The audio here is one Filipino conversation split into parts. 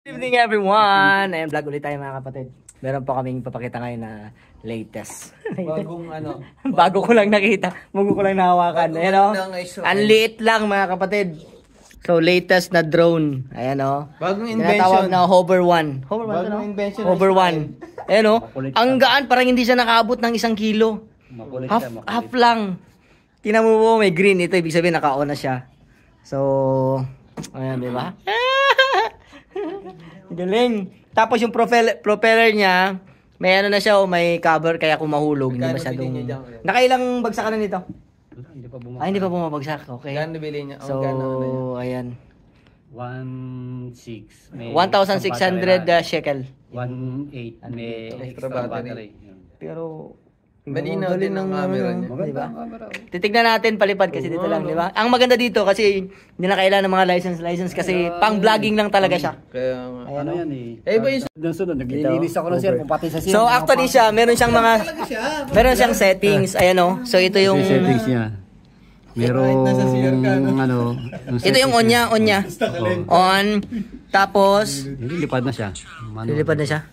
Good evening everyone! Ayan, vlog ulit tayo mga kapatid. Meron pa kaming papakita ngayon na latest. Bagong ano. Bago ko lang nakita. Bago ko lang nahawakan. Ayan o. Ang liit lang mga kapatid. So latest na drone. Ayan o. Bagong invention. Tinatawag na Hover 1. Hover 1 Bagong invention. Hover 1. Ayan o. Ang gaan, parang hindi siya nakaabot ng 1 kilo. Half lang. Tingnan mo po, may green. Ito ibig sabihin naka-on na siya. So, ayan, di ba? Galing. Tapos yung propeller niya, may ano na siya o may cover kaya kung mahulog, hindi masyadong... Nakailang bagsak ka na nito? Hindi pa bumabagsak. Ay, hindi pa bumabagsak. Okay. Gano'n nabili niya? So, ayan. 1,600. 1,600 shekel. 1,800. May extra battery. Pero... Malinaw din ang camera niya. Diba? Titignan natin palipad kasi dito lang, di ba? Ang maganda dito kasi hindi na kailangan ng mga license kasi pang vlogging lang talaga siya. Kaya Ano yan eh? Eh ba yung Sunod, naglilinis ako ng cellphone, pati sa So actually siya, meron siyang settings, ayan o. So ito yung settings niya. Merong ano, ito yung on niya. On. Tapos lilipad na siya. lilipad na siya.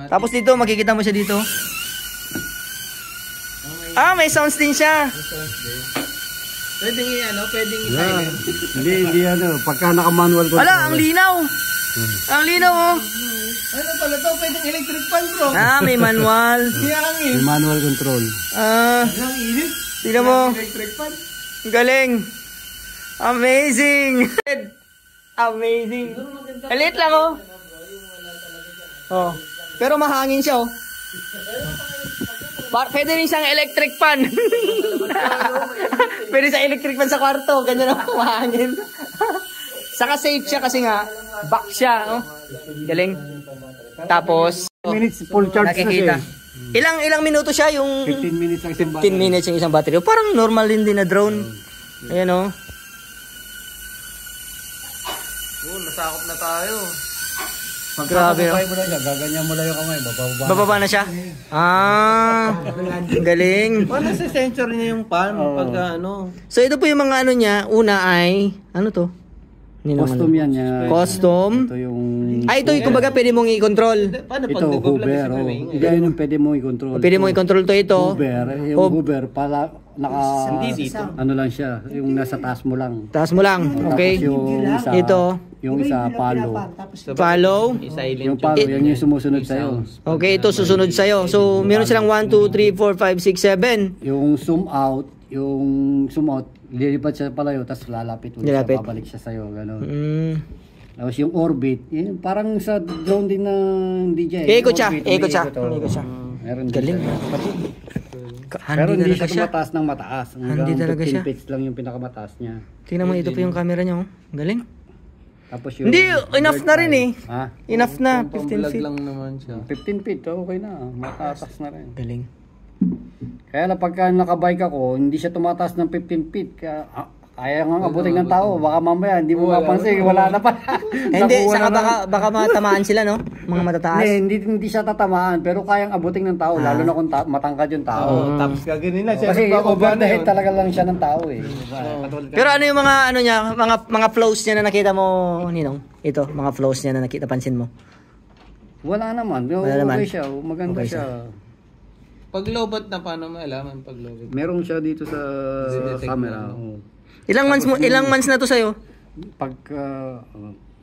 Tapos dito, makikita mo siya dito. Ah, may sounds din siya. pwedeng i-ano, pwedeng i-silent. Hindi ano, pagka naka-manual control. Ala, ang linaw. Ang linaw oh. Ano pala to? Pwedeng electric fan bro. Ah, may manual. May manual control. Ah, tingnan mo. Electric fan. Galing. Amazing. Amazing. Alit lang oh. Oh. Pero mahangin siya oh. Pwede rin siyang electric fan. Pwede sa electric fan sa kwarto. Ganyan ako mahangin. Saka safe siya kasi nga back siya oh. Galing. Tapos Minutes full charge nakikita. Ilang minuto siya yung 15 minutes ang isang 15 minutes yung isang battery. Parang normal din na drone. Ayan oh. Nasakop na tayo. Grabe no. mo lang siya, gaganyan mo lang yung kamay, Bababa na siya. Ah, galing. Paano sa sensor niya yung pan? Pag ano? So ito po yung mga ano niya. Una ay ano to? Custom yan niya. Custom. Ito yung Ay ito kumbaga pwede mong i-control. Paano ito pag nag-vlog Hoover. sa wing? Hindi yun yung pwede mo i-control. Pwede mong i-control to ito. Hoover, yung Hoover pala naka dito. ano lang siya, yung nasa taas mo lang. Taas mo lang. Okay. Tapos yung isa, Ito. yung isa follow. Follow. I-silent Yung follow, yan yung sumusunod sa'yo. Okay, ito susunod sa'yo. So meron silang 1, 2, 3, 4, 5, 6, 7. Yung zoom out, lilipat siya palayo, tapos lalapit ulit siya, babalik siya sa'yo, gano'n. Tapos yung orbit, yun, parang sa drone din na DJI. Ikot siya. Ikot siya. Meron din Galing. siya. Pero hindi siya tumataas ng mataas. Handi talaga siya. 15 feet lang yung pinakamataas niya. Tingnan mo, ito po yung camera niya oh. Galing. Tapos yung Hindi, enough na rin eh. Ha? Enough na, Pang 15 vlog feet. lang naman siya. 15 feet, okay na. Mataas na rin. Galing. Kaya na pagka nakabike ako, hindi siya tumataas ng 15 feet. Kaya nga abutin ng tao. Baka mamaya, hindi mo mapansin. Wala na pa. Hindi, saka baka matamaan sila no? Mga matataas. Hindi siya tatamaan. Pero kayang abutin ng tao. Lalo na kung matangkad yung tao. Tapos gaganin na siya. Kasi over the head talaga lang siya ng tao eh. Pero ano yung mga ano niya, mga flows niya na nakita mo, Ninong? Ito, mga flows niya na napansin mo. Wala naman. Wala naman. Okay siya. Maganda Okay siya. Pag lowbat na, paano malaman pag lowbat? Meron siya dito sa camera. Ilang months na to sa'yo? Pagka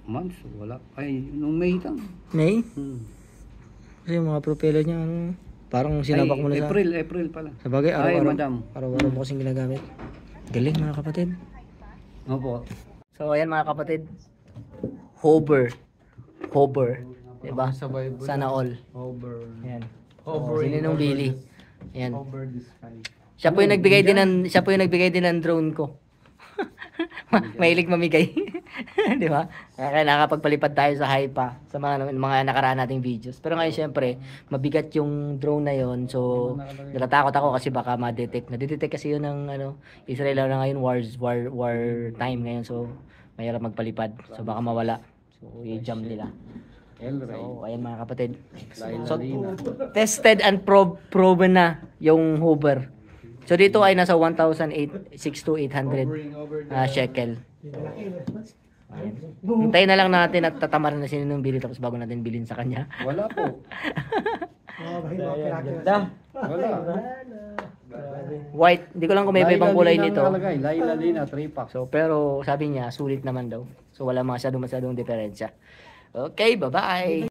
months, wala. Ay, nung May lang. May? Kasi yung mga propeller niya, ano, parang sinabak mo na sa... April pala. Sa bagay, madam. araw-araw mo kasing ginagamit. Galing mga kapatid. Opo. So ayan mga kapatid. Hover. Diba? Sana all. Hover. Ayan. Hover. Sino nung Billy? Ayan. Hover the sky. Siya po yung nagbigay din ng drone ko. Mahilig mamigay. Di ba? Kaya nakapagpalipad tayo sa Haifa sa mga nakaraan nating videos. Pero ngayon syempre, mabigat yung drone na yon. So, natatakot ako kasi baka ma-detect. Nadetect kasi yun ng Israel na ngayon war time ngayon. So, mahirap magpalipad. So, baka mawala. So, i-jam nila. So, ayan mga kapatid. So, tested and proven na yung Hoover. So dito ay nasa 1,600 to 800 shekel. Ayan. Hintayin na lang natin at tatamaran na sila ng bili tapos bago natin bilhin sa kanya. Wala po. Ayan, ganda. Wala. White. Hindi ko lang kung may ibang kulay dito. Laila-lina, 3 packs. So, pero sabi niya, sulit naman daw. So, wala masyadong diferensya. Okay, bye-bye!